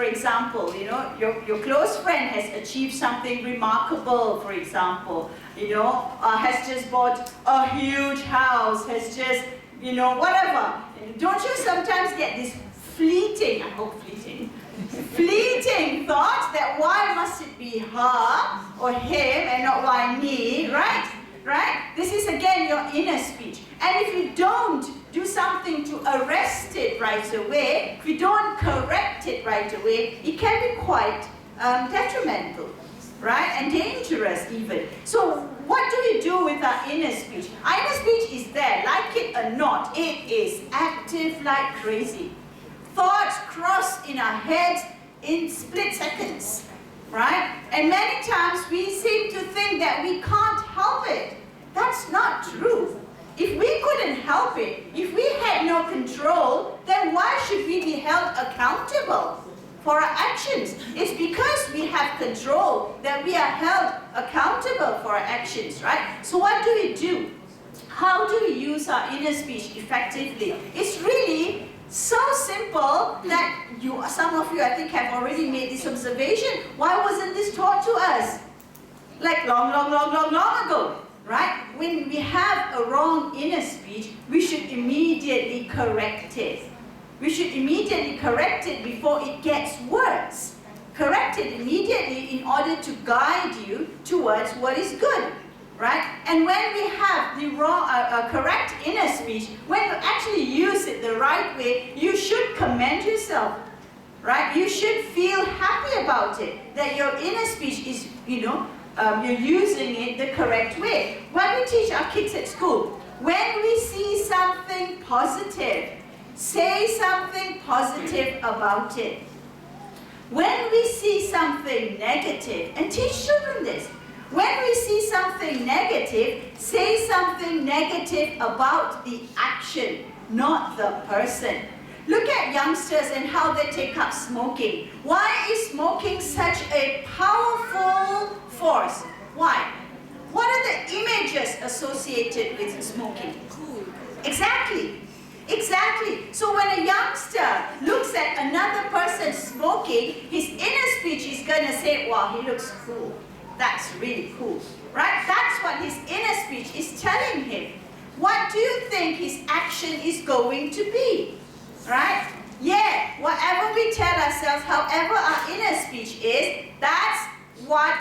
example, your close friend has achieved something remarkable, for example, has just bought a huge house, has just, whatever. Don't you sometimes get this fleeting, I hope fleeting, fleeting thoughts that why must it be her or him and not why me, right? Right? This is again your inner speech. And if you don't do something to arrest it right away, if you don't correct it right away, it can be quite detrimental, right? And dangerous even. So what do we do with our inner speech? Our inner speech is there, like it or not, it is active like crazy. Thoughts cross in our heads in split seconds, right? And many times we seem to think that we can't help it. That's not true. If we couldn't help it, if we had no control, then why should we be held accountable for our actions? It's because we have control that we are held accountable for our actions, right? So what do we do? How do we use our inner speech effectively? It's really so simple that some of you, I think, have already made this observation. Why wasn't this taught to us? Like long ago. Right? When we have a wrong inner speech, we should immediately correct it. We should immediately correct it before it gets worse. Correct it immediately in order to guide you towards what is good. Right? And when we have the wrong, correct inner speech, when you actually use it the right way, you should commend yourself. Right? You should feel happy about it, that your inner speech is, you're using it the correct way. When we teach our kids at school, when we see something positive, say something positive about it. When we see something negative, and teach children this, when we see something negative, say something negative about the action, not the person. Look at youngsters and how they take up smoking. Why is smoking such a powerful force? Why? What are the images associated with smoking? Cool. Exactly. Exactly. So when a youngster looks at another person smoking, his inner speech is going to say, wow, he looks cool. That's really cool. Right? That's what his inner speech is telling him. What do you think his action is going to be? Right? Yeah, whatever we tell ourselves, however our inner speech is, that's what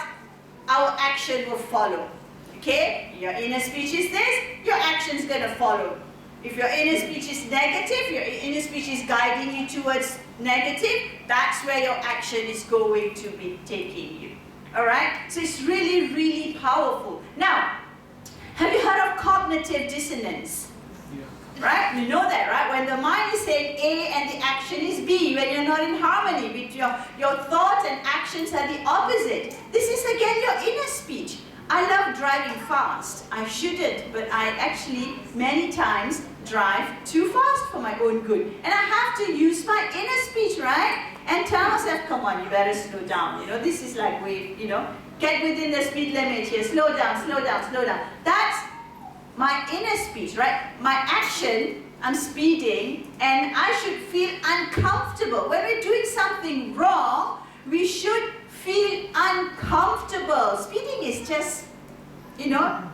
our action will follow. Okay? Your inner speech is this, your action is going to follow. If your inner speech is negative, your inner speech is guiding you towards negative, that's where your action is going to be taking you. Alright? So it's really, really powerful. Now, have you heard of cognitive dissonance? Right? You know that, right? When the mind is saying A and the action is B, when you're not in harmony, with your thoughts and actions are the opposite. This is again your inner speech. I love driving fast. I shouldn't, but I actually many times drive too fast for my own good. And I have to use my inner speech, right? And tell myself, come on, you better slow down. This is like get within the speed limit here. Slow down, slow down, slow down. That's my inner speech, right? My action, I'm speeding, and I should feel uncomfortable. When we're doing something wrong, we should feel uncomfortable. Speeding is just,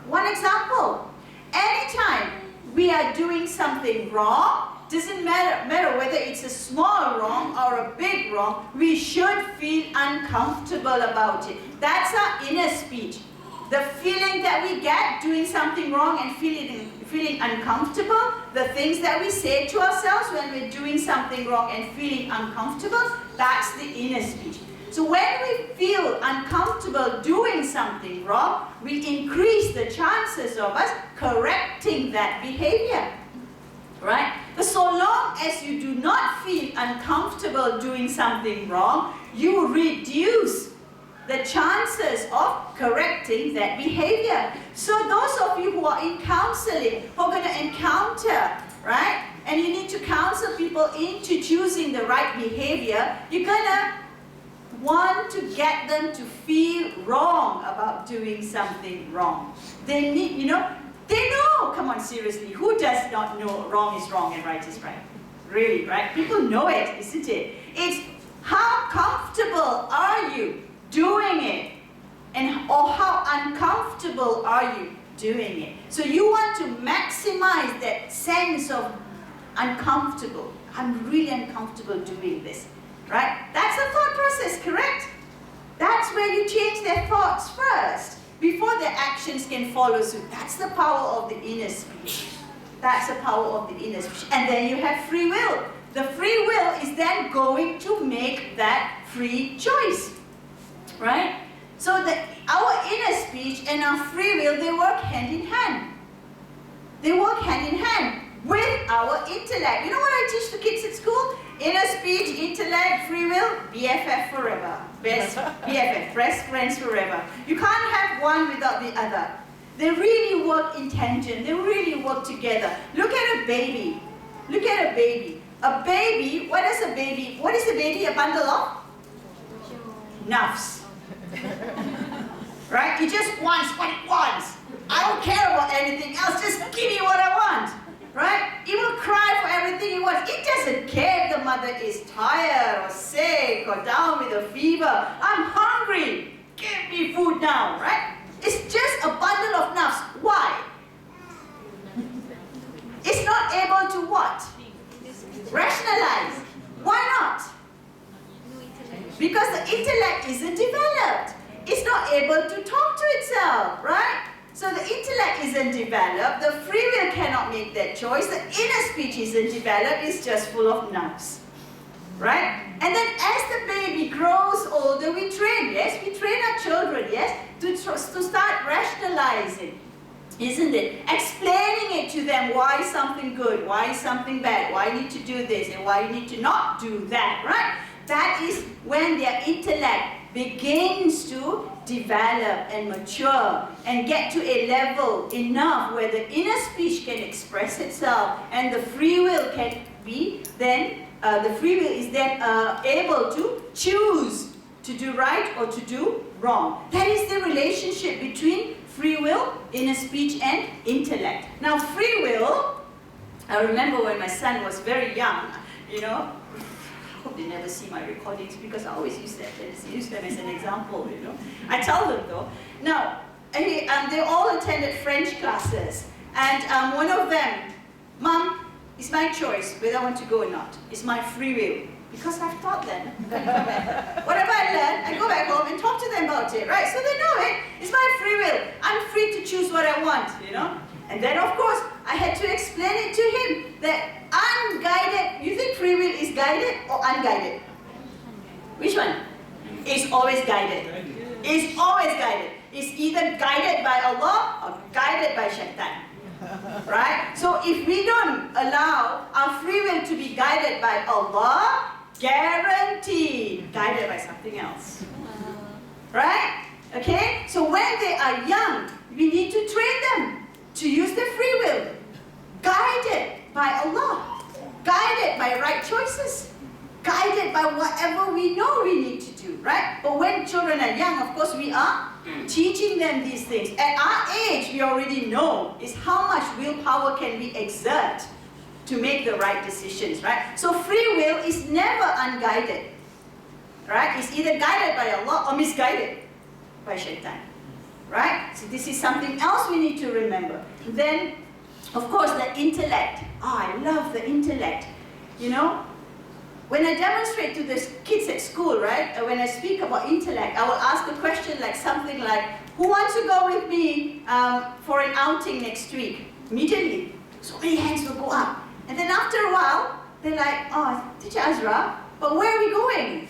one example. Anytime we are doing something wrong, doesn't matter whether it's a small wrong or a big wrong, we should feel uncomfortable about it. That's our inner speech. The feeling that we get doing something wrong and feeling uncomfortable, the things that we say to ourselves when we're doing something wrong and feeling uncomfortable, that's the inner speech. So when we feel uncomfortable doing something wrong, we increase the chances of us correcting that behavior. Right? But so long as you do not feel uncomfortable doing something wrong, you reduce the chances of correcting that behavior. So those of you who are in counseling, who are going to encounter, right? And you need to counsel people into choosing the right behavior, you're going to want to get them to feel wrong about doing something wrong. They need, they know, come on, seriously, who does not know wrong is wrong and right is right? Really, right? People know it, isn't it? It's How comfortable are you doing it? Or how uncomfortable are you doing it? So you want to maximize that sense of uncomfortable. I'm really uncomfortable doing this, right? That's a thought process, correct? That's where you change their thoughts first, before their actions can follow suit. That's the power of the inner speech. That's the power of the inner speech. And then you have free will. The free will is then going to make that free choice, right? So our inner speech and our free will, they work hand in hand. They work hand in hand with our intellect. You know what I teach the kids at school? Inner speech, intellect, free will, BFF forever. Best BFF, best friends forever. You can't have one without the other. They really work in tangent. They really work together. Look at a baby. Look at a baby. A baby, what is a baby? What is a baby? A bundle of nuffs. Right? It just wants what it wants. I don't care about anything else. Just give me what I want. Right? It will cry for everything it wants. It doesn't care if the mother is tired or sick or down with a fever. I'm hungry. Give me food now. Right? It's just a bundle of nuffs. Why? It's not able to what? Rationalize. Why not? Because the intellect isn't developed. It's not able to talk to itself, right? So the intellect isn't developed. The free will cannot make that choice. The inner speech isn't developed. It's just full of nuts, right? And then as the baby grows older, we train, yes? We train our children, yes? To start rationalizing, isn't it? Explaining it to them why is something good, why is something bad, why you need to do this, and why you need to not do that, right? That is when their intellect begins to develop and mature and get to a level enough where the inner speech can express itself and the free will can be then, the free will is then able to choose to do right or to do wrong. That is the relationship between free will, inner speech, and intellect. Now, free will, I remember when my son was very young, you know, I hope they never see my recordings because I always use them as an example, you know. I tell them though. Now, they all attended French classes, and one of them, Mom, it's my choice whether I want to go or not. It's my free will. Because I've taught them. Whatever I learn, I go back home and talk to them about it, right? So they know it. It's my free will. I'm free to choose what I want, you know? And then, of course, I had to explain it to him that unguided, you think free will is guided or unguided? Which one? It's always guided. It's always guided. It's either guided by Allah or guided by shaitan. Right? So if we don't allow our free will to be guided by Allah, guaranteed guided by something else. Right? Okay? So when they are young, we need to train them to use their free will. Guided by Allah. Guided by right choices. Guided by whatever we know we need to do. Right? But when children are young, of course, we are teaching them these things. At our age, we already know is how much willpower can we exert to make the right decisions, right? So free will is never unguided, right? It's either guided by Allah or misguided by shaitan, right? So this is something else we need to remember. Then, of course, the intellect. Oh, I love the intellect. You know, when I demonstrate to the kids at school, right, when I speak about intellect, I will ask a question like something like, who wants to go with me for an outing next week? Immediately, so many hands will go up. And then after a while, they're like, oh, Teacher Azra, but where are we going?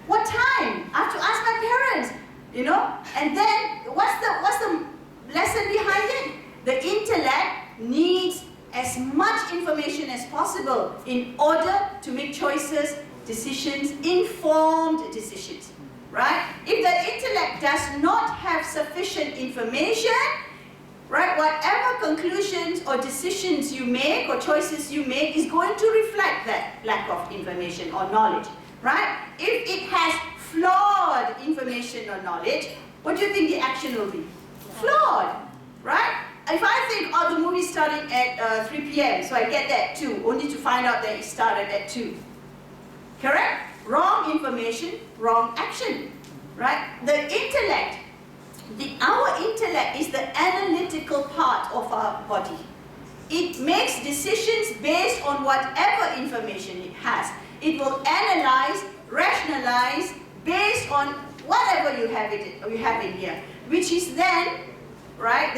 What time? I have to ask my parents, you know? And then, what's the lesson behind it? The intellect needs as much information as possible in order to make choices, decisions, informed decisions, right? If the intellect does not have sufficient information, right, whatever conclusions or decisions you make or choices you make is going to reflect that lack of information or knowledge, right? If it has flawed information or knowledge, what do you think the action will be? Flawed, right? If I think, oh, the movie's starting at 3 p.m., so I get there at 2, only to find out that it started at 2. Correct? Wrong information, wrong action. Right? The intellect, our intellect is the analytical part of our body. It makes decisions based on whatever information it has. It will analyze, rationalize, based on whatever you have in here, which is then, right,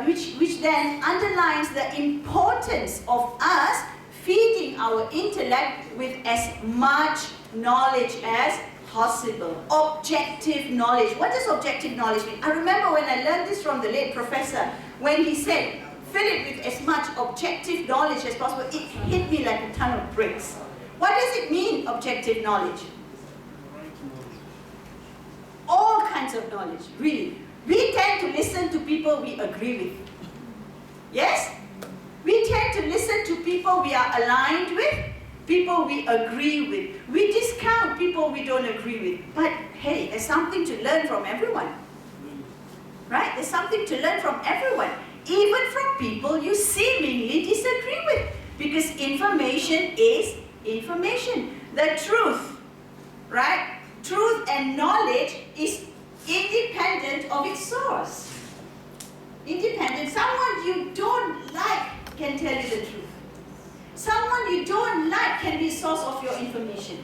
which then underlines the importance of us feeding our intellect with as much knowledge as possible. Objective knowledge. What does objective knowledge mean? I remember when I learned this from the late professor, when he said, fill it with as much objective knowledge as possible. It hit me like a ton of bricks. What does it mean, objective knowledge? All kinds of knowledge, really. We tend to listen to people we agree with. Yes? We tend to listen to people we are aligned with, people we agree with. We discount people we don't agree with. But hey, there's something to learn from everyone. Right? There's something to learn from everyone. Even from people you seemingly disagree with. Because information is information. The truth, right? Truth and knowledge is independent of its source. Independent. Someone you don't like can tell you the truth. Someone you don't like can be a source of your information.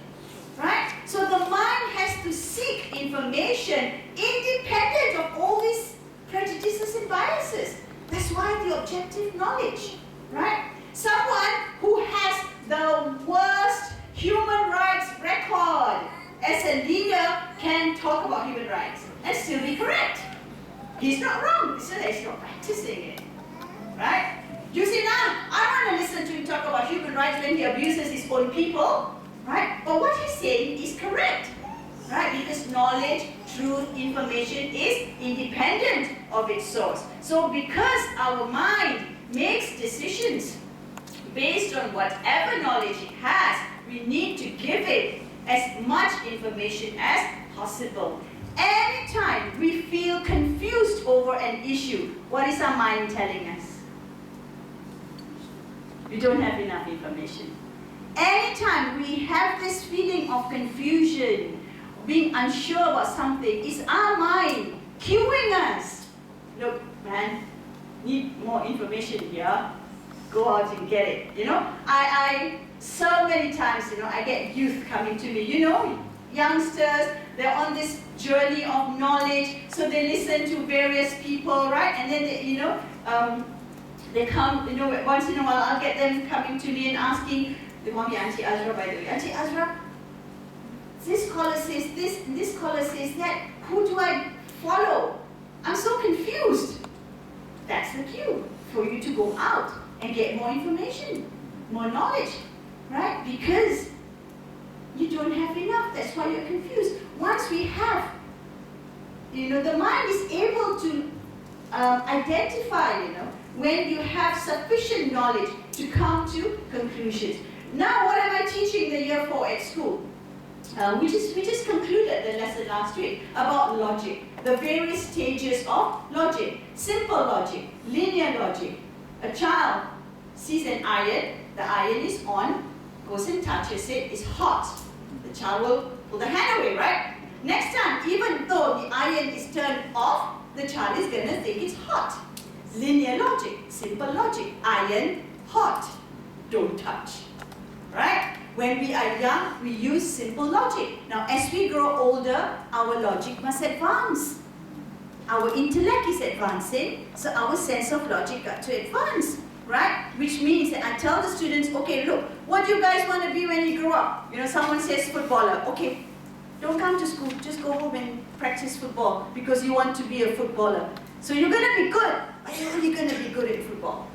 Right? So the mind has to seek information independent of all these prejudices and biases. That's why the objective knowledge. Right? Someone who has the worst human rights record as a leader can talk about human rights and still be correct. He's not wrong, it's just that he's not practicing it. Right? You see now, I want to listen to him talk about human rights when he abuses his own people. Right? But what he's saying is correct. Right? Because knowledge, truth, information is independent of its source. So because our mind makes decisions based on whatever knowledge it has, we need to give it as much information as possible. Anytime we feel confused over an issue, what is our mind telling us? We don't have enough information. Anytime we have this feeling of confusion, being unsure about something, is our mind cueing us. Look, man, need more information here. Go out and get it. You know, I so many times, you know, I get youth coming to me, you know, youngsters, they're on this journey of knowledge, so they listen to various people, right? And then they, you know, they come, you know, once in a while I'll get them coming to me and asking, they want me Auntie Azra, by the way, Auntie Azra, this scholar says this, and this scholar says that, who do I follow? I'm so confused. That's the cue for you to go out and get more information, more knowledge, right? Because you don't have enough, that's why you're confused. Once we have, you know, the mind is able to identify, you know, when you have sufficient knowledge to come to conclusions. Now, what am I teaching the year 4 at school? We just concluded the lesson last week about logic, the various stages of logic. Simple logic, linear logic. A child sees an iron, the iron is on, goes and touches it, it's hot. The child will pull the hand away, right? Next time, even though the iron is turned off, the child is going to think it's hot. Linear logic, simple logic, iron, hot, don't touch, right? When we are young, we use simple logic. Now, as we grow older, our logic must advance. Our intellect is advancing, so our sense of logic got to advance, right? Which means that I tell the students, okay, look, what do you guys want to be when you grow up? You know, someone says footballer. Okay, don't come to school, just go home and practice football because you want to be a footballer. So you're going to be good. Are you really going to be good at football?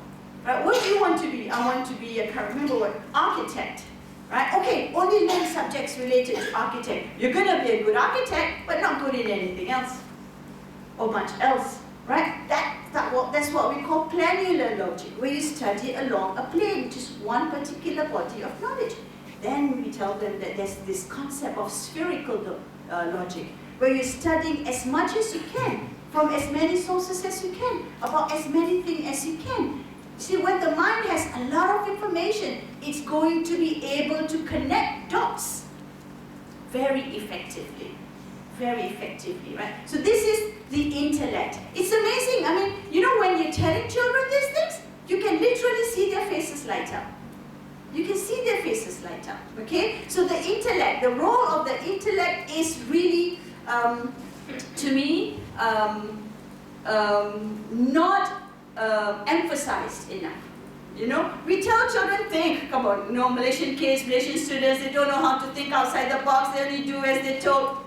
Right? What do you want to be? I want to be, I can't remember what, architect. Right? Okay, only learn subjects related to architect. You're going to be a good architect, but not good in anything else. Or much else. Right? That's what we call planular logic, where you study along a plane, just one particular body of knowledge. Then we tell them that there's this concept of spherical logic, where you're studying as much as you can, from as many sources as you can, about as many things as you can. See, when the mind has a lot of information, it's going to be able to connect dots very effectively. Very effectively, right? So this is the intellect. It's amazing. I mean, you know, when you're telling children these things, you can literally see their faces light up. You can see their faces light up, okay? So the intellect, the role of the intellect is really, to me, not emphasized enough. You know, we tell children, think, come on, you know, Malaysian kids, Malaysian students, they don't know how to think outside the box, they only do as they're told.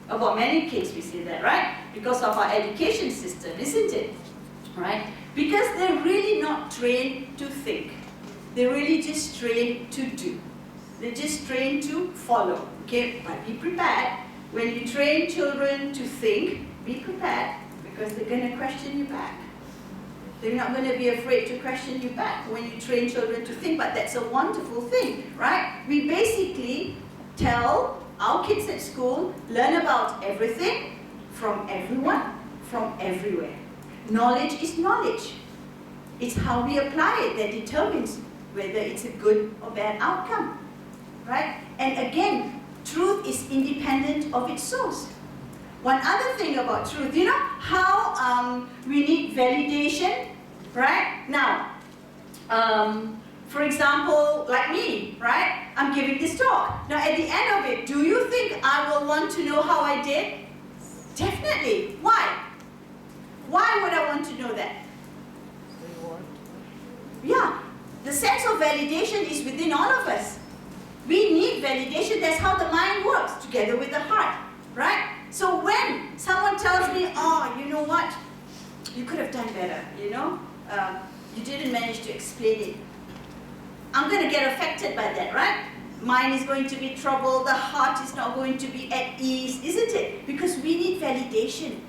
About many kids we say that, right? Because of our education system, isn't it? Right? Because they're really not trained to think. They're really just trained to do. They're just trained to follow. Okay? But be prepared. When you train children to think, be prepared, because they're going to question you back. They're not going to be afraid to question you back when you train children to think, but that's a wonderful thing, right? We basically tell our kids at school, learn about everything, from everyone, from everywhere. Knowledge is knowledge. It's how we apply it that determines whether it's a good or bad outcome, right? And again, truth is independent of its source. One other thing about truth, you know how we need validation, right? Now, for example, like me, right? I'm giving this talk. Now, at the end of it, do you think I will want to know how I did? Definitely. Why? Why would I want to know that? Yeah, the sense of validation is within all of us. We need validation. That's how the mind works, together with the heart, right? So when someone tells me, oh, you know what? You could have done better, you know? You didn't manage to explain it. I'm going to get affected by that, right? Mind is going to be troubled, the heart is not going to be at ease, isn't it? Because we need validation.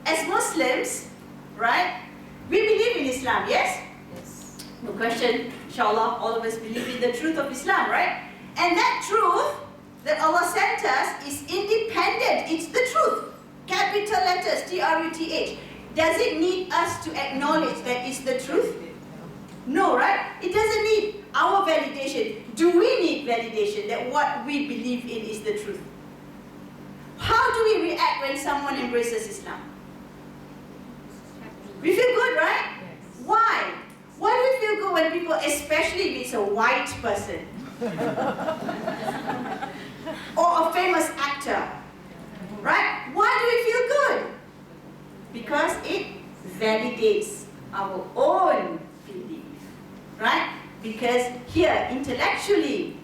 As Muslims, right, we believe in Islam, yes? Yes. No question, inshallah, all of us believe in the truth of Islam, right? And that truth that Allah sent us is independent, it's the truth. Capital letters, T-R-U-T-H. Does it need us to acknowledge that it's the truth? No, right? It doesn't need our validation. Do we need validation that what we believe in is the truth? How do we react when someone embraces Islam? We feel good, right? Yes. Why? Why do we feel good when people, especially if it's a white person or a famous actor, right? Why do we feel good? Because it validates our own belief, right? Because here, intellectually,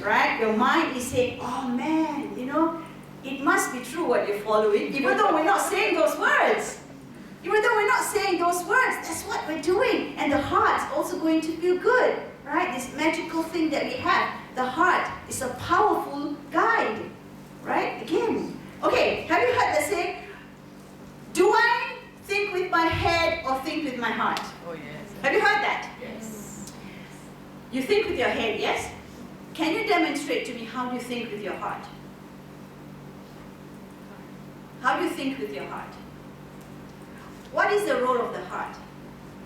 right, your mind is saying, oh man, you know, it must be true what you're following, even though we're not saying those words. Even though we're not saying those words, that's what we're doing. And the heart's also going to feel good, right? This magical thing that we have. The heart is a powerful guide, right? Again. Okay, have you heard the saying, do I think with my head or think with my heart? Oh, yes. Have you heard that? Yes. You think with your head, yes? Can you demonstrate to me how you think with your heart? How do you think with your heart? What is the role of the heart?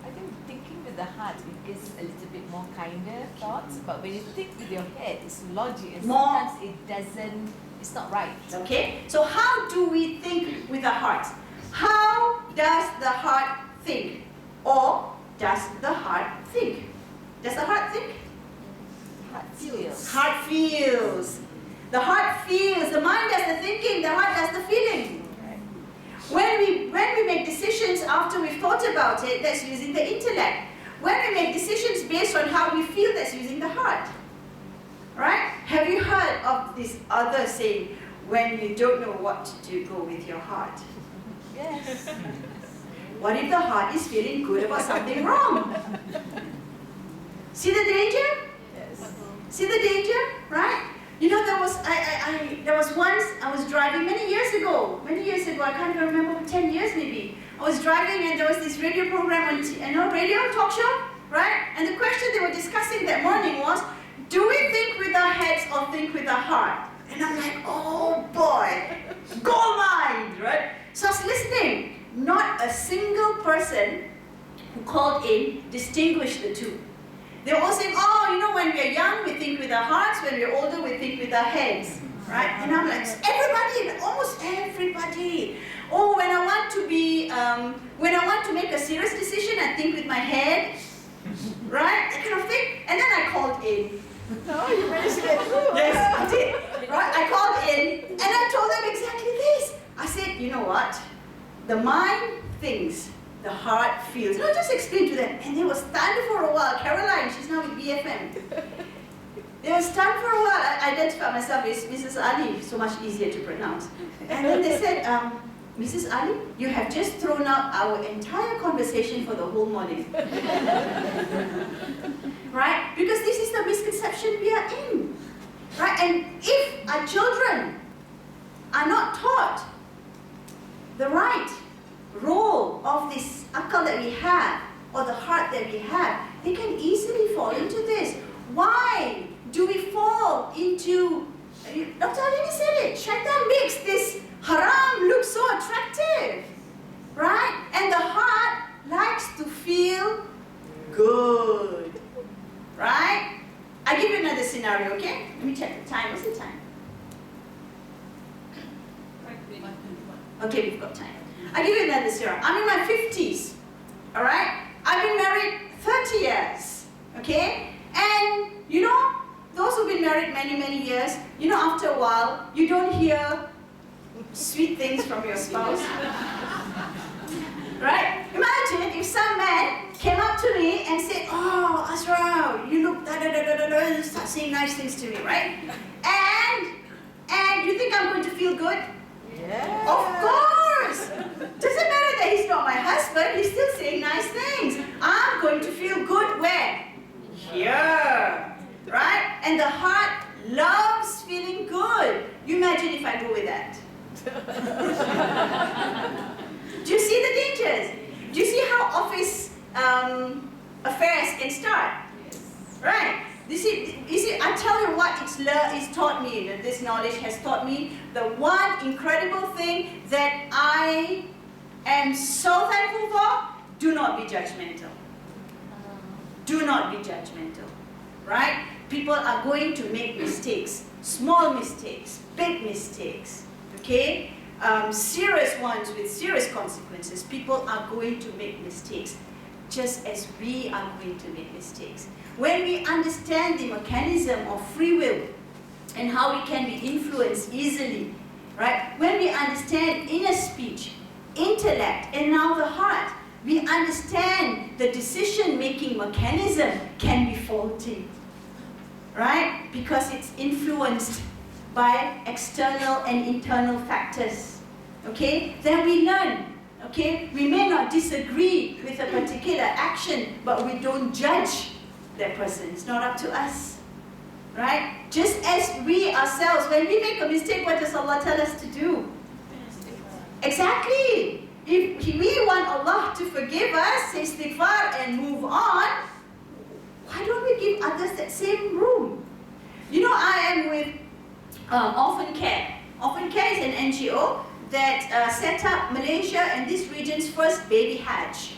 I think thinking with the heart, it gives a little bit more kinder thoughts, but when you think with your head, it's logic, and More. sometimes it doesn't, it's not right. Okay, so how do we think with our hearts? How does the heart think? Or does the heart think? Does the heart think? Heart feels. Heart feels. The heart feels. The mind does the thinking, the heart does the feeling. When we make decisions after we've thought about it, that's using the intellect. When we make decisions based on how we feel, that's using the heart. Right? Have you heard of this other saying, when you don't know what to do, go with your heart? Yes. What if the heart is feeling good about something wrong? See the danger? Yes. See the danger? Right? You know, there was once I was driving many years ago, I can't even remember, 10 years maybe. I was driving and there was this radio program on, radio talk show, right? And the question they were discussing that morning was, do we think with our heads or think with our heart? And I'm like, oh boy, gold mine, right? So I was listening. Not a single person who called in distinguished the two. They were all saying, oh, you know, when we're young, we think with our hearts. When we're older, we think with our heads. right? And I'm like, everybody, almost everybody. Oh, when I want to make a serious decision, I think with my head, right? That kind of thing. And then I called in. No, you managed to get through. Yes, I did. Right? I called in and I told them exactly this. I said, you know what? The mind thinks, the heart feels. And I just explained to them. And they were stunned for a while. Caroline, she's now with BFM. They were stunned for a while. I identified myself as Mrs. Ali, so much easier to pronounce. And then they said, Mrs. Ali, you have just thrown out our entire conversation for the whole morning. Right? Because this is the misconception we are in. Right? And if our children are not taught the right role of this akal that we have, or the heart that we have, they can easily fall into this. Why do we fall into, Dr. Alini said it, shaitan makes this haram look so attractive. Right? And the heart likes to feel good. Right? I'll give you another scenario, okay? Let me check the time. What's the time? Okay, we've got time. I'll give you another scenario. I'm in my 50s. Alright? I've been married 30 years. Okay? And, you know, those who've been married many, many years, you know, after a while, you don't hear sweet things from your spouse. Right? Imagine if some man came up to me and said, oh, Asra, you look da-da-da-da-da-da, and start saying nice things to me, right? And you think I'm going to feel good? Yeah. Of course! Doesn't matter that he's not my husband, he's still saying nice things. I'm going to feel good where? Here. Right? And the heart loves feeling good. You imagine if I go with that. Do you see the dangers? Do you see how office affairs can start? Yes. Right? You see, I tell you what it's taught me, this knowledge has taught me, the one incredible thing that I am so thankful for, do not be judgmental. Do not be judgmental. Right? People are going to make mistakes, small mistakes, big mistakes, okay? Serious ones with serious consequences. People are going to make mistakes, just as we are going to make mistakes. When we understand the mechanism of free will and how we can be influenced easily, right? When we understand inner speech, intellect, and now the heart, we understand the decision-making mechanism can be faulty, right? Because it's influenced by external and internal factors, okay? Then we learn, okay? We may not disagree with a particular action, but we don't judge that person. It's not up to us, right? Just as we ourselves, when we make a mistake, what does Allah tell us to do? Exactly. If we want Allah to forgive us, say istighfar and move on, why don't we give others that same room? You know, I am with Orphan Care. Orphan Care is an NGO that set up Malaysia and this region's first baby hatch,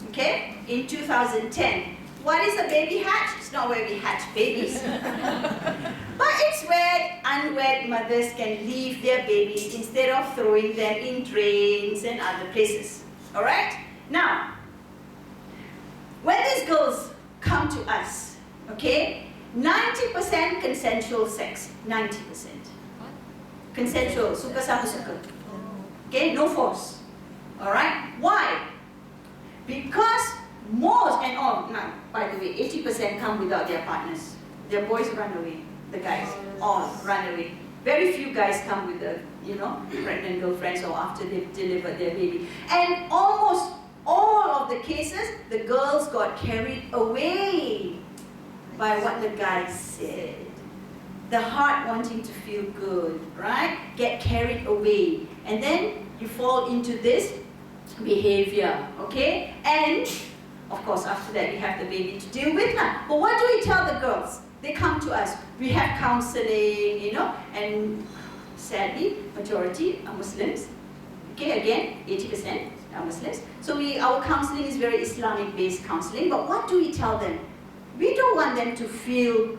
okay, in 2010. What is a baby hatch? It's not where we hatch babies. But it's where unwed mothers can leave their babies instead of throwing them in drains and other places. Alright? Now, when these girls come to us, okay, 90% consensual sex. 90%. Consensual, suka sama suka. Okay, no force. Alright? Why? Because most and all, now, by the way, 80% come without their partners. Their boys run away, the guys, all run away. Very few guys come with the, pregnant girlfriends or after they've delivered their baby. And almost all of the cases, the girls got carried away by what the guys said. The heart wanting to feel good, right? Get carried away. And then you fall into this behavior, okay? And of course, after that, we have the baby to deal with now. But what do we tell the girls? They come to us. We have counseling, and sadly, majority are Muslims. Okay, again, 80% are Muslims. So our counseling is very Islamic-based counseling. But what do we tell them? We don't want them to feel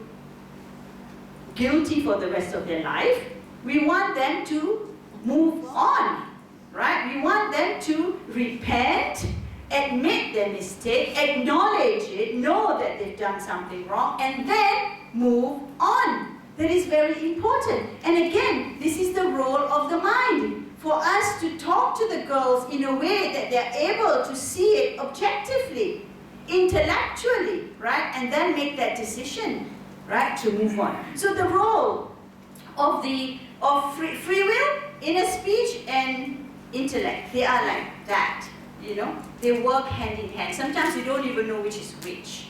guilty for the rest of their life. We want them to move on, right? We want them to repent, admit their mistake, acknowledge it, know that they've done something wrong, and then move on. That is very important. And again, this is the role of the mind, for us to talk to the girls in a way that they're able to see it objectively, intellectually, right? And then make that decision, right, to move on. So the role of free will, inner speech, and intellect, they are like that, you know? They work hand in hand. Sometimes you don't even know which is which.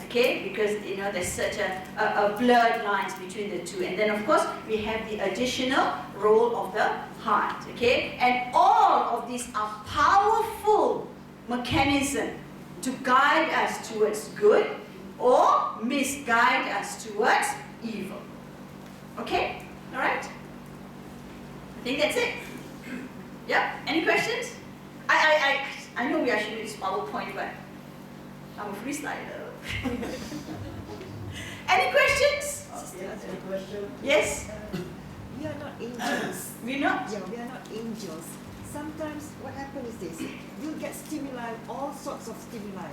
Okay, because you know there's such a blurred lines between the two. And then of course we have the additional role of the heart. Okay, and all of these are powerful mechanisms to guide us towards good or misguide us towards evil. Okay, all right. I think that's it. Yeah. Any questions? I know we actually use PowerPoint, but I'm a freestyler. Any questions? Yes, a question. Yes? We are not angels. We're not? Yeah, we are not angels. Sometimes what happens is this, you'll get stimuli, all sorts of stimuli.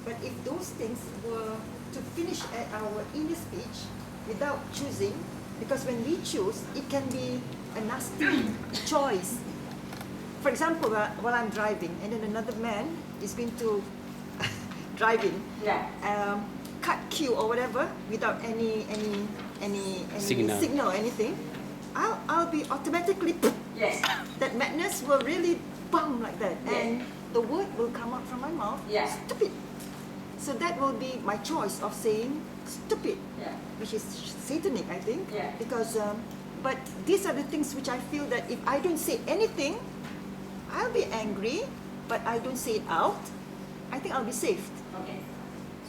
But if those things were to finish at our inner speech without choosing, because when we choose, it can be a nasty choice. For example, while I'm driving and then another man is going to driving, Yeah. cut queue or whatever without any signal or anything, I'll be automatically Yes. that madness will really bum like that, Yes. and the word will come out from my mouth, Yeah. stupid. So that will be my choice of saying stupid, Yeah. which is satanic, I think. Yeah. Because, but these are the things which I feel that if I don't say anything, I'll be angry, but I don't say it out, I think I'll be saved. Okay.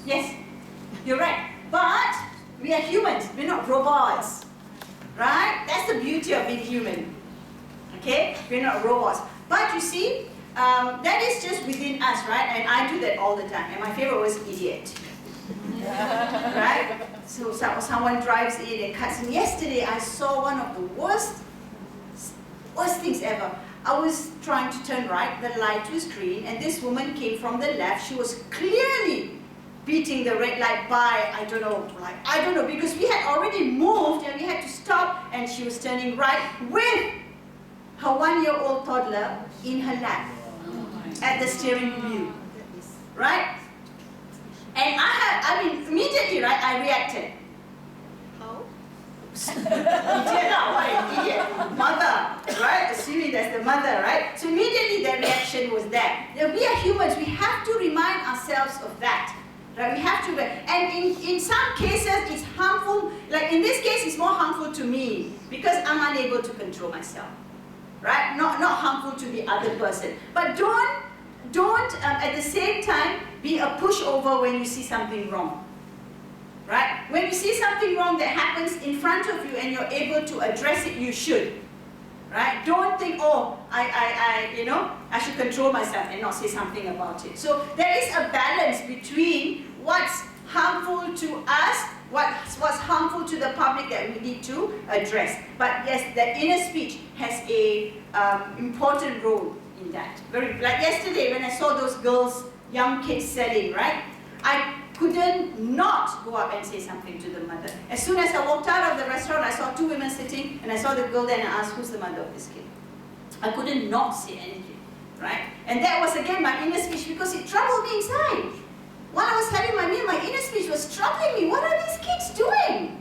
Yes, you're right. But we are humans. We're not robots, right? That's the beauty of being human. Okay, we're not robots. But you see, that is just within us, right? And I do that all the time. And my favorite was idiot. Right? So someone drives in and cuts in. Yesterday, I saw one of the worst things ever. I was trying to turn right, the light was green, and this woman came from the left. She was clearly beating the red light by, I don't know, because we had already moved and we had to stop, and she was turning right with her 1-year-old toddler in her lap at the steering wheel, right? And immediately, right, I reacted. How? Idiot, mother, right? Assuming that's the mother, right? So immediately the reaction was that. Now, we are humans, we have to remind ourselves of that. Right? We have to, and in some cases it's harmful, like in this case it's more harmful to me because I'm unable to control myself. Right? Not harmful to the other person. But don't at the same time be a pushover when you see something wrong. Right? When you see something wrong that happens in front of you and you're able to address it, you should. Right? Don't think, oh, I should control myself and not say something about it. So there is a balance between what's harmful to us, what's harmful to the public that we need to address. But yes, the inner speech has a important role in that. Like yesterday when I saw those girls, young kids selling, right? I couldn't not go up and say something to the mother. As soon as I walked out of the restaurant, I saw 2 women sitting, and I saw the girl there, and I asked, who's the mother of this kid? I couldn't not say anything, right? And that was again my inner speech because it troubled me inside. While I was having my meal, my inner speech was troubling me. What are these kids doing?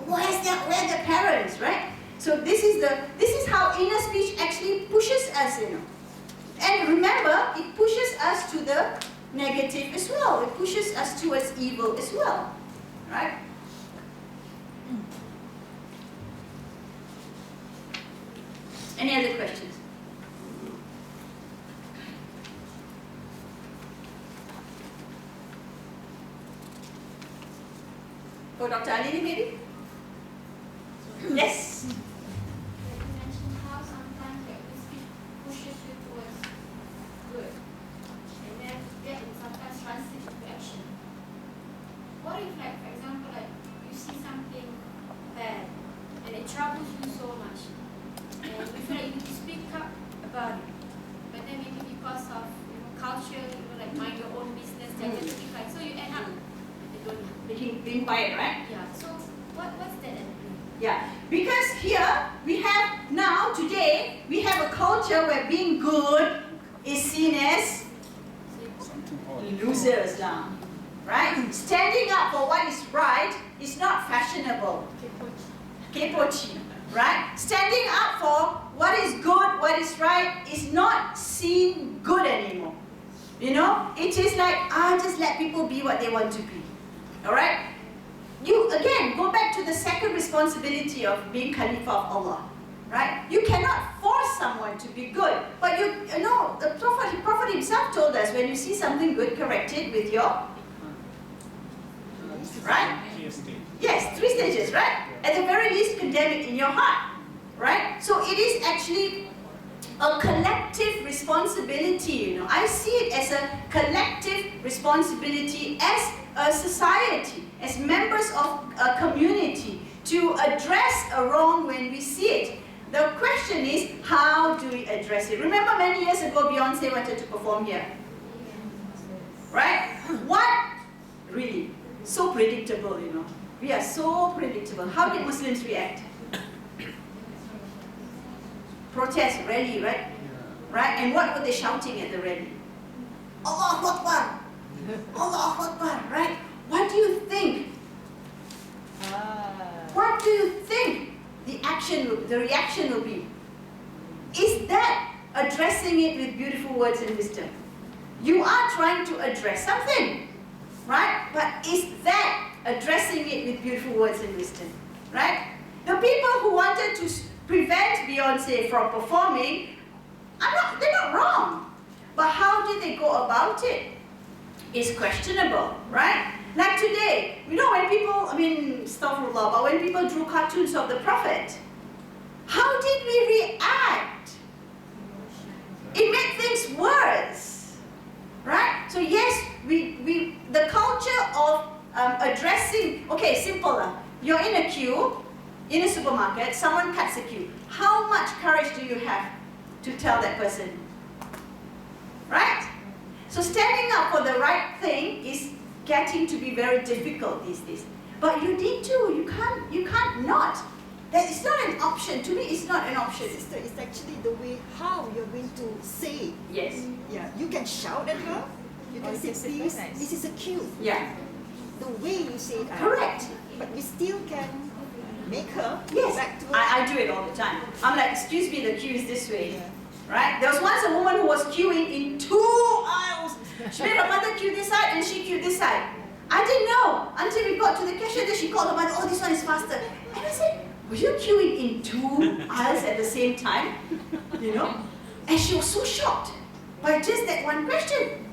Where are their parents, right? So this is how inner speech actually pushes us, And remember, it pushes us to the negative as well. It pushes us towards evil as well, right? Any other questions? For Dr. Alini, maybe? Yes. You mentioned how sometimes that this speech pushes you towards good, and then that will sometimes translate into action. What if, like, for example, like you see something keeping quiet, right? Yeah. So what's that actually? Yeah, because here we have now, today, we have a culture where being good is seen as losers now, right? Standing up for what is right is not fashionable. Kepochi, right? Standing up for what is good, what is right is not seen good anymore. You know, it is like, just let people be what they want to be. All right? You, again, go back to the second responsibility of being Khalifah of Allah. Right? You cannot force someone to be good. But you know, the Prophet himself told us, when you see something good, correct it with your, right? Yes, 3 stages, right? At the very least, condemn it in your heart. Right? So it is actually a collective responsibility, you know. I see it as a collective responsibility as a society, as members of a community, to address a wrong when we see it. The question is, how do we address it? Remember many years ago, Beyonce wanted to perform here. Right? What? Really? So predictable, you know. We are so predictable. How did Muslims react? Protest, rally, right? Right? And what were they shouting at the rally? Allahu Akbar! Allahu Akbar, right? What do you think? What do you think the reaction will be? Is that addressing it with beautiful words and wisdom? You are trying to address something, right? But is that addressing it with beautiful words and wisdom, right? The people who wanted to prevent Beyonce from performing, they're not wrong. But how did they go about it? It's questionable, right? Like today, you know, when people, astaghfirullah, but when people drew cartoons of the Prophet, how did we react? It made things worse, right? So yes, the culture of addressing, okay, simple. You're in a queue, in a supermarket, someone cuts a queue. How much courage do you have to tell that person? Right? So standing up for the right thing is getting to be very difficult these days. But you need to, you can't not. It's not an option. To me, it's not an option. Sister, it's actually the way how you're going to say it. Yes. Yeah, you can shout at her. You can say, please, this is a queue. Yeah. The way you say it. Correct. But we still can make her Yes. back to I do it all the time. I'm like, excuse me, the queue is this way. Yeah. Right? There was once a woman who was queuing in 2 aisles. She made her mother queue this side and she queued this side. I didn't know until we got to the cashier. Then she called her mother, oh, this one is faster. And I said, were you queuing in 2 aisles at the same time? You know? And she was so shocked by just that one question.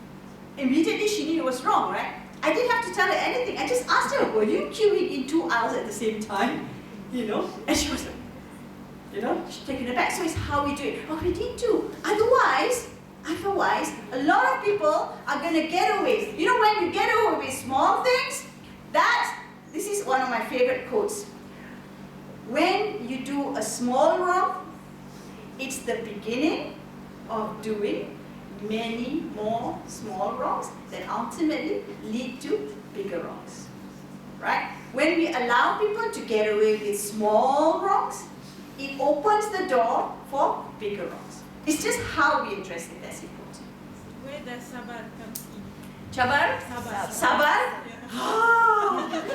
Immediately she knew it was wrong, right? I didn't have to tell her anything. I just asked her, were you queuing in 2 aisles at the same time? You know? And she was like, you know, she's taken aback. So it's how we do it. Oh, we need to. Otherwise, a lot of people are going to get away. You know, when you get away with small things, this is one of my favorite quotes. When you do a small wrong, it's the beginning of doing many more small wrongs that ultimately lead to bigger wrongs. Right? When we allow people to get away with small wrongs, it opens the door for bigger wrongs. It's just how we address it that's important. Where does sabar comes in? Sabar? Sabar. Sabar? Yeah.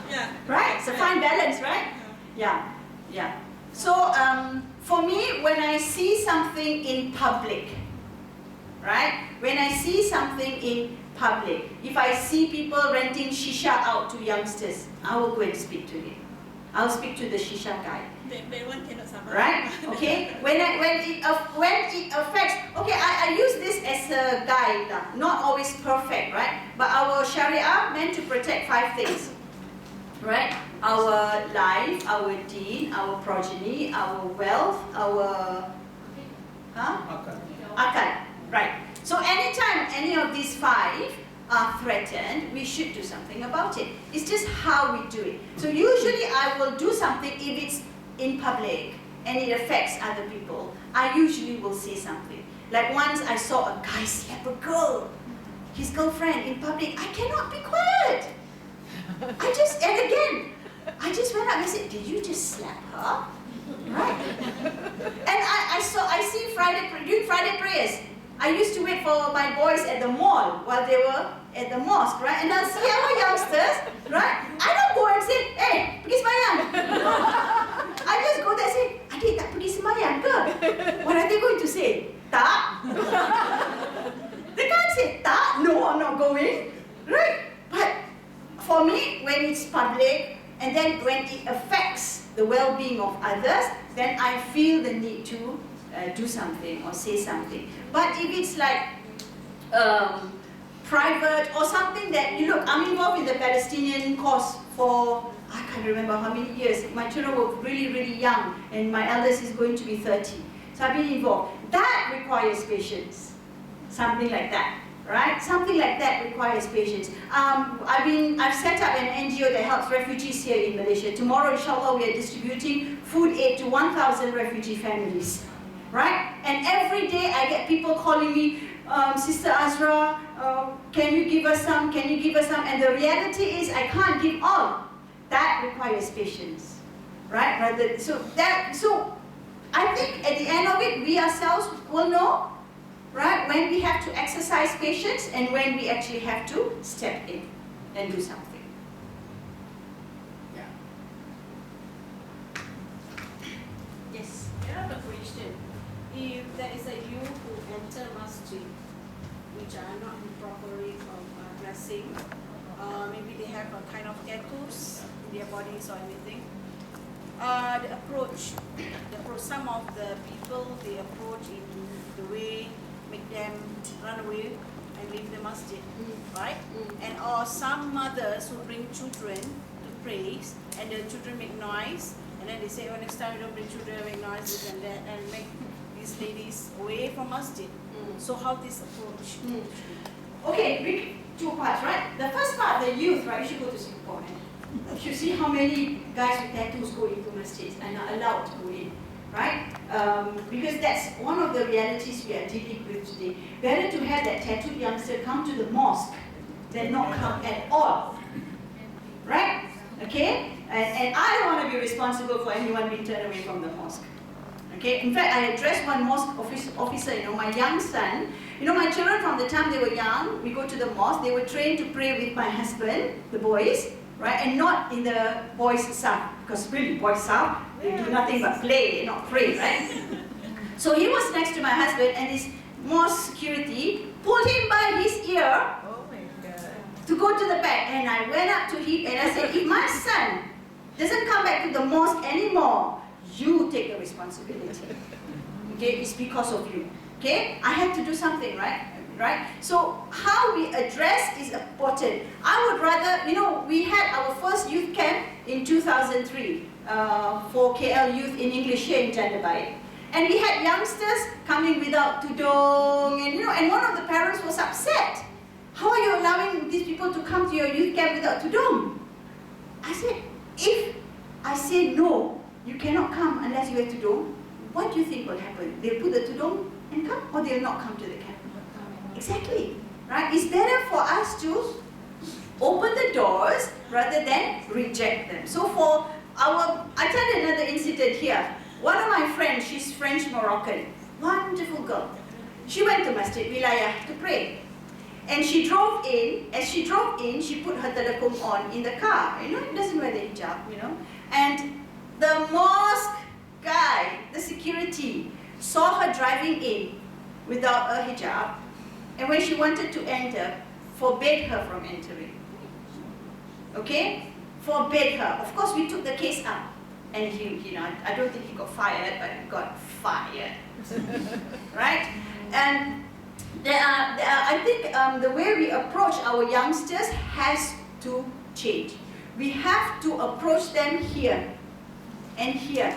Yeah. Right? It's a fine balance, right? Yeah. Yeah. So for me, when I see something in public, right? When I see something in public, if I see people renting shisha out to youngsters, I will go and speak to him. I'll speak to the shisha guy. That one cannot sabar. Right? Okay? When it affects, okay, I use this as a guide, not always perfect, right? But our Sharia meant to protect 5 things. Right? Our life, our deen, our progeny, our wealth, our akal. Right. So anytime any of these 5 are threatened, we should do something about it. It's just how we do it. So usually I will do something if it's in public and it affects other people. I usually will say something. Like once I saw a guy slap a girl, his girlfriend in public. I cannot be quiet. I just went up and said, did you just slap her? Right? And I see during Friday prayers, I used to wait for my boys at the mall while they were at the mosque, right? And I'll see our youngsters, right? I don't go and say, hey, pergi sembahyang. I just go there and say, adik tak pergi sembahyang ke? What are they going to say? Tak. They can't say, tak, no, I'm not going, right? But for me, when it's public, and then when it affects the well-being of others, then I feel the need to do something or say something. But if it's like private or something that, you look, I'm involved in the Palestinian cause for, I can't remember how many years. My children were really, really young, and my eldest is going to be 30. So I've been involved. That requires patience. Something like that. Right? Something like that requires patience. I've set up an NGO that helps refugees here in Malaysia. Tomorrow, inshallah, we are distributing food aid to 1,000 refugee families. Right? And every day I get people calling me, Sister Azra, can you give us some? Can you give us some? And the reality is I can't give all. That requires patience. Right? So I think at the end of it, we ourselves will know, right, when we have to exercise patience and when we actually have to step in and do something. Yeah. Yes. I have a question. If there is a youth who enter masjid, which are not properly dressing, maybe they have a kind of tattoos in their bodies or anything. The approach, some of the people, they approach in the way, make them run away and leave the masjid, right? And or some mothers who bring children to praise, and the children make noise, and then they say, oh, next time you don't bring children, make noise, this and that, and make these ladies away from masjid. So how this approach? Okay, two parts, right? The first part, the youth, right? You should go to Singapore, man. You should see how many guys with tattoos go into masjids and are allowed to go in, right? Because that's one of the realities we are dealing with today. Better to have that tattooed youngster come to the mosque than not come at all, right? Okay? And I don't want to be responsible for anyone being turned away from the mosque. Okay? In fact, I addressed one mosque officer, my young son. My children from the time they were young, we go to the mosque, they were trained to pray with my husband, the boys, right? And not in the boys' saf, because really, boys' saf, they do nothing but play, not pray, right? So he was next to my husband, and this mosque security pulled him by his ear to go to the back. And I went up to him and I said, if my son doesn't come back to the mosque anymore, you take the responsibility. Okay, it's because of you. Okay, I had to do something, right? Right? So how we address is important. I would rather, we had our first youth camp in 2003 for KL youth in English here in Jandabai. And we had youngsters coming without tudung, and one of the parents was upset. How are you allowing these people to come to your youth camp without tudung? I said, if I say no, you cannot come unless you have tudung, what do you think will happen? They'll put the tudung and come, or they'll not come to the camp? Exactly, right? It's better for us to open the doors rather than reject them. So I'll tell you another incident here. One of my friends, she's French-Moroccan, wonderful girl. She went to Masjid Wilayah to pray. And she drove in, as she drove in, she put her telekom on in the car. Doesn't wear the hijab, And the mosque guy, the security, saw her driving in without a hijab. And when she wanted to enter, forbade her from entering. Okay? Forbade her. Of course, we took the case up. And he, I don't think he got fired, but he got fired. Right? And I think the way we approach our youngsters has to change. We have to approach them here and here.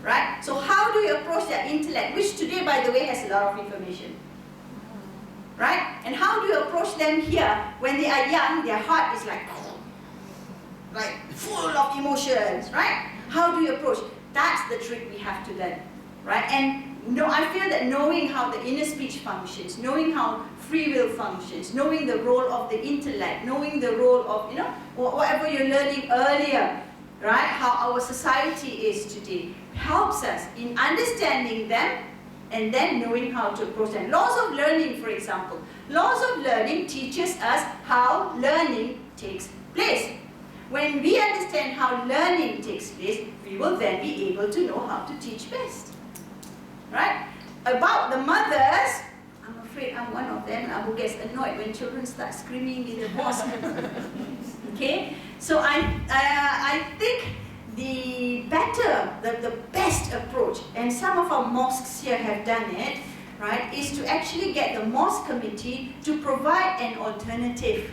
Right? So how do you approach their intellect, which today, by the way, has a lot of information. Right? And how do you approach them here? When they are young, their heart is like full of emotions, right? How do you approach? That's the trick we have to learn. right? And I feel that knowing how the inner speech functions, knowing how free will functions, knowing the role of the intellect, knowing the role of, whatever you're learning earlier, right? How our society is today helps us in understanding them and then knowing how to approach them. Laws of learning, for example. Laws of learning teaches us how learning takes place. When we understand how learning takes place, we will then be able to know how to teach best. Right? About the mothers, I'm afraid I'm one of them who gets annoyed when children start screaming in the mosque. Okay? So I think the best approach, and some of our mosques here have done it, right, is to actually get the mosque committee to provide an alternative,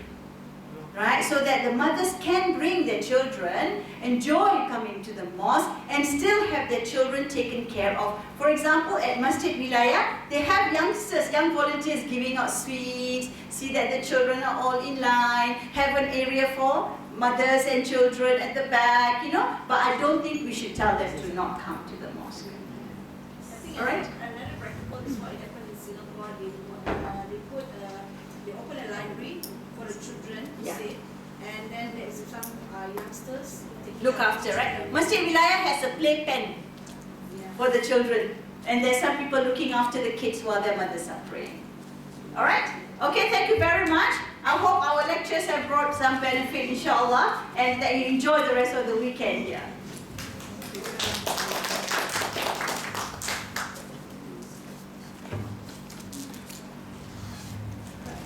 right, so that the mothers can bring their children, enjoy coming to the mosque, and still have their children taken care of. For example, at Masjid Wilayah, they have youngsters, young volunteers giving out sweets, see that the children are all in line, have an area for mothers and children at the back, but I don't think we should tell them to not come to the mosque. I think All right. another practical is what happened in Singapore. They open a library for the children to Yeah. sit, and then there is some youngsters taking Look care of after, the right? children. Masjid Wilayah has a playpen Yeah. for the children, and there's some people looking after the kids while their mothers are praying. All right? Okay, thank you very much. I hope our lectures have brought some benefit, inshallah, and that you enjoy the rest of the weekend here.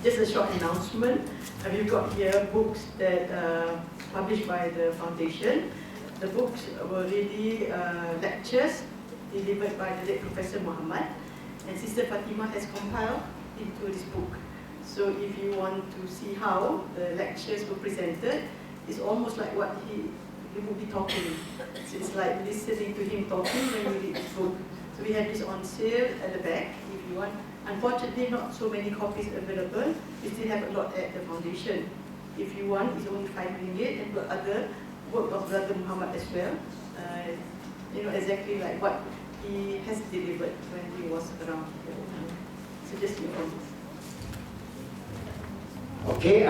Just a short announcement. We've got here books that are published by the foundation. The books were really lectures delivered by the late Professor Muhammad, and Sister Fatima has compiled into this book. So if you want to see how the lectures were presented, it's almost like what he would be talking. So it's like listening to him talking when you read this book. So we have this on sale at the back if you want. Unfortunately, not so many copies available. We still have a lot at the foundation. If you want, it's only 5 ringgit, and got other work of Brother Muhammad as well. Exactly like what he has delivered when he was around. So just inform us. Okay.